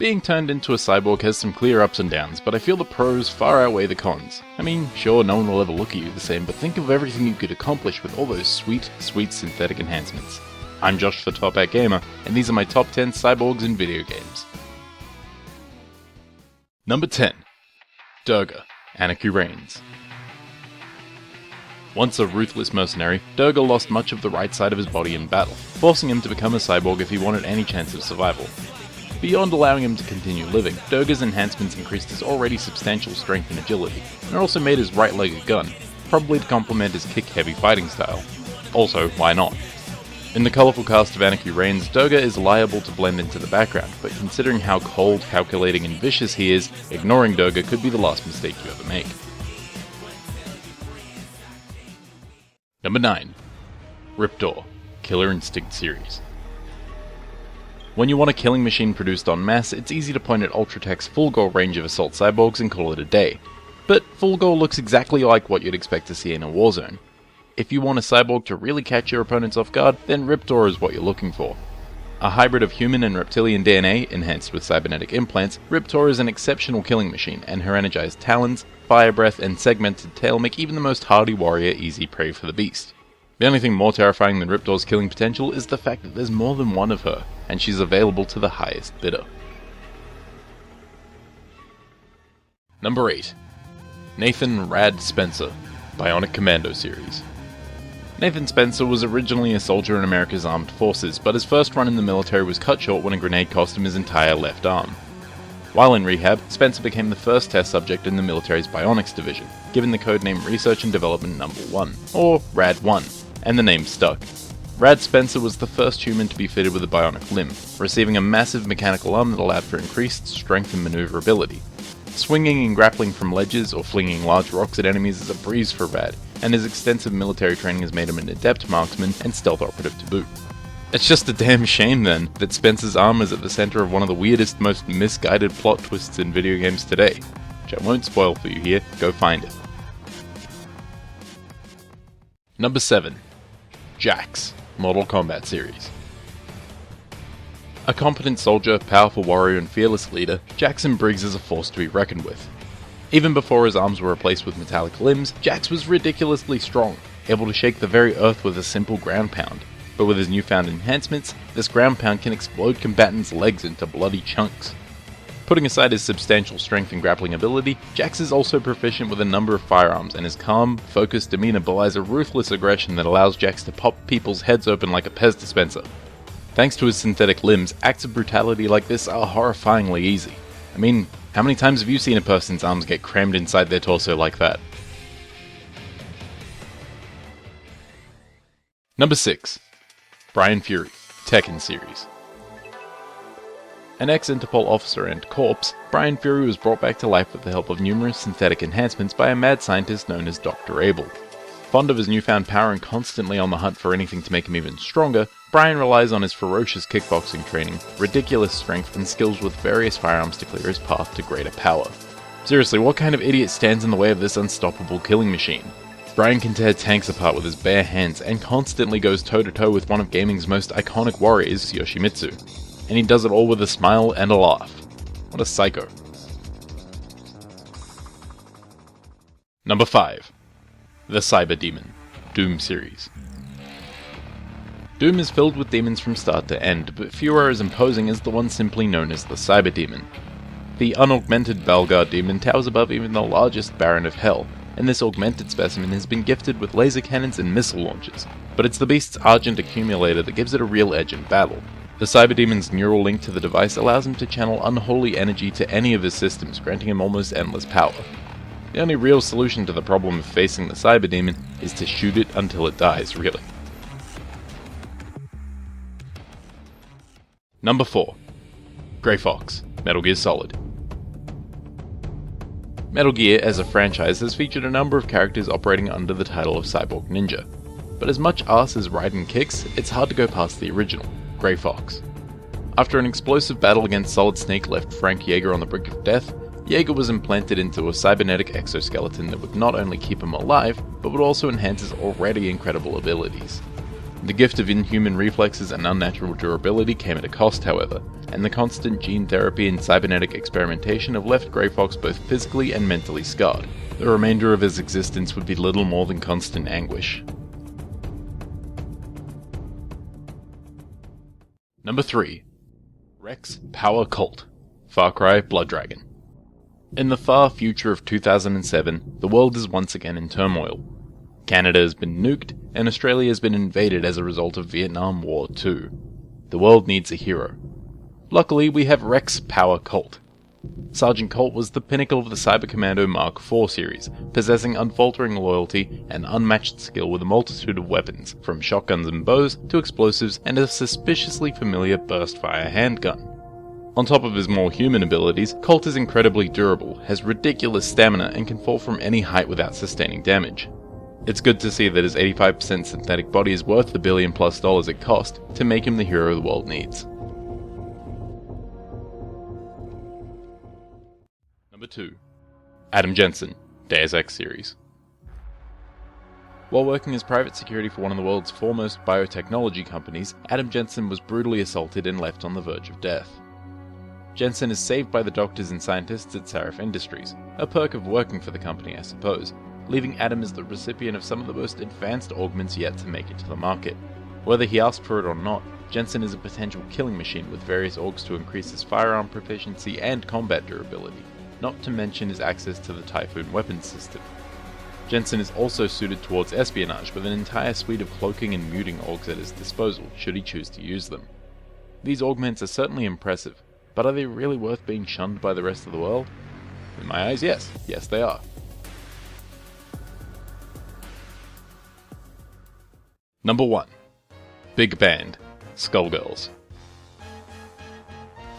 Being turned into a cyborg has some clear ups and downs, but I feel the pros far outweigh the cons. I mean, sure, no one will ever look at you the same, but think of everything you could accomplish with all those sweet, sweet synthetic enhancements. I'm Josh the Top Hat Gamer, and these are my top 10 cyborgs in video games. Number 10. Durga, Anakin Reigns. Once a ruthless mercenary, Durga lost much of the right side of his body in battle, forcing him to become a cyborg if he wanted any chance of survival. Beyond allowing him to continue living, Durga's enhancements increased his already substantial strength and agility, and also made his right leg a gun, probably to complement his kick-heavy fighting style. Also, why not? In the colourful cast of Anakin Reigns, Durga is liable to blend into the background, but considering how cold, calculating and vicious he is, ignoring Durga could be the last mistake you ever make. Number 9. Riptor, Killer Instinct series. When you want a killing machine produced en masse, it's easy to point at Ultratech's full gore range of assault cyborgs and call it a day. But full gore looks exactly like what you'd expect to see in a warzone. If you want a cyborg to really catch your opponents off guard, then Riptor is what you're looking for. A hybrid of human and reptilian DNA, enhanced with cybernetic implants, Riptor is an exceptional killing machine, and her energized talons, fire breath, and segmented tail make even the most hardy warrior easy prey for the beast. The only thing more terrifying than Riptor's killing potential is the fact that there's more than one of her, and she's available to the highest bidder. Number 8. Nathan Rad Spencer, Bionic Commando series. Nathan Spencer was originally a soldier in America's armed forces, but his first run in the military was cut short when a grenade cost him his entire left arm. While in rehab, Spencer became the first test subject in the military's Bionics division, given the codename Research and Development No. 1, or RAD-1, and the name stuck. Rad Spencer was the first human to be fitted with a bionic limb, receiving a massive mechanical arm that allowed for increased strength and maneuverability. Swinging and grappling from ledges or flinging large rocks at enemies is a breeze for Rad, and his extensive military training has made him an adept marksman and stealth operative to boot. It's just a damn shame then that Spencer's arm is at the center of one of the weirdest, most misguided plot twists in video games today, which I won't spoil for you here, go find it. Number 7. Jax, Mortal Kombat series. A competent soldier, powerful warrior and fearless leader, Jackson Briggs is a force to be reckoned with. Even before his arms were replaced with metallic limbs, Jax was ridiculously strong, able to shake the very earth with a simple ground pound. But with his newfound enhancements, this ground pound can explode combatants' legs into bloody chunks. Putting aside his substantial strength and grappling ability, Jax is also proficient with a number of firearms, and his calm, focused demeanor belies a ruthless aggression that allows Jax to pop people's heads open like a Pez dispenser. Thanks to his synthetic limbs, acts of brutality like this are horrifyingly easy. I mean, how many times have you seen a person's arms get crammed inside their torso like that? Number 6. Bryan Fury, Tekken series. An ex-Interpol officer and corpse, Bryan Fury was brought back to life with the help of numerous synthetic enhancements by a mad scientist known as Dr. Abel. Fond of his newfound power and constantly on the hunt for anything to make him even stronger, Bryan relies on his ferocious kickboxing training, ridiculous strength, and skills with various firearms to clear his path to greater power. Seriously, what kind of idiot stands in the way of this unstoppable killing machine? Bryan can tear tanks apart with his bare hands, and constantly goes toe-to-toe with one of gaming's most iconic warriors, Yoshimitsu. And he does it all with a smile and a laugh. What a psycho. Number 5. The Cyberdemon, Doom series. Doom is filled with demons from start to end, but few are as imposing as the one simply known as the Cyberdemon. The unaugmented Valgar demon towers above even the largest Baron of Hell, and this augmented specimen has been gifted with laser cannons and missile launchers, but it's the beast's Argent accumulator that gives it a real edge in battle. The Cyberdemon's neural link to the device allows him to channel unholy energy to any of his systems, granting him almost endless power. The only real solution to the problem of facing the Cyberdemon is to shoot it until it dies, really. Number 4. Grey Fox, Metal Gear Solid. Metal Gear, as a franchise, has featured a number of characters operating under the title of Cyborg Ninja. But as much ass as Raiden kicks, it's hard to go past the original, Grey Fox. After an explosive battle against Solid Snake left Frank Yeager on the brink of death, Yeager was implanted into a cybernetic exoskeleton that would not only keep him alive, but would also enhance his already incredible abilities. The gift of inhuman reflexes and unnatural durability came at a cost, however, and the constant gene therapy and cybernetic experimentation have left Grey Fox both physically and mentally scarred. The remainder of his existence would be little more than constant anguish. Number 3. Rex Power Cult, Far Cry Blood Dragon. In the far future of 2007, the world is once again in turmoil. Canada has been nuked, and Australia has been invaded as a result of Vietnam War II. The world needs a hero. Luckily, we have Rex Power Colt. Sergeant Colt was the pinnacle of the Cyber Commando Mark IV series, possessing unfaltering loyalty and unmatched skill with a multitude of weapons, from shotguns and bows to explosives and a suspiciously familiar burst-fire handgun. On top of his more human abilities, Colt is incredibly durable, has ridiculous stamina, and can fall from any height without sustaining damage. It's good to see that his 85% synthetic body is worth the $1 billion+ it cost to make him the hero the world needs. Number 2. Adam Jensen, Deus Ex series. While working as private security for one of the world's foremost biotechnology companies, Adam Jensen was brutally assaulted and left on the verge of death. Jensen is saved by the doctors and scientists at Sarif Industries, a perk of working for the company, I suppose, leaving Adam as the recipient of some of the most advanced augments yet to make it to the market. Whether he asked for it or not, Jensen is a potential killing machine with various augs to increase his firearm proficiency and combat durability, not to mention his access to the Typhoon weapons system. Jensen is also suited towards espionage with an entire suite of cloaking and muting augs at his disposal, should he choose to use them. These augments are certainly impressive, but are they really worth being shunned by the rest of the world? In my eyes, yes. Yes, they are. Number 1. Big Band, Skullgirls.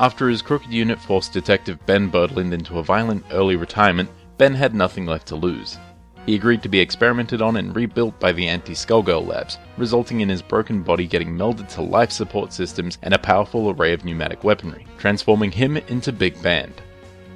After his crooked unit forced Detective Ben Birdland into a violent early retirement, Ben had nothing left to lose. He agreed to be experimented on and rebuilt by the anti-Skullgirl labs, resulting in his broken body getting melded to life support systems and a powerful array of pneumatic weaponry, transforming him into Big Band.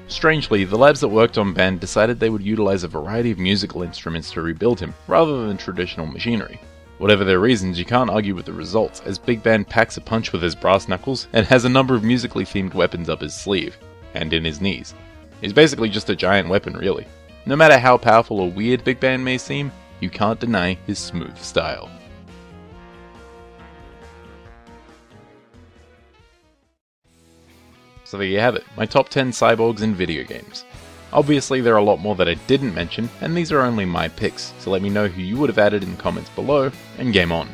Strangely, the labs that worked on Band decided they would utilize a variety of musical instruments to rebuild him, rather than traditional machinery. Whatever their reasons, you can't argue with the results, as Big Band packs a punch with his brass knuckles and has a number of musically themed weapons up his sleeve, and in his knees. He's basically just a giant weapon, really. No matter how powerful or weird Big Band may seem, you can't deny his smooth style. So there you have it, my top 10 cyborgs in video games. Obviously there are a lot more that I didn't mention, and these are only my picks, so let me know who you would have added in the comments below, and game on.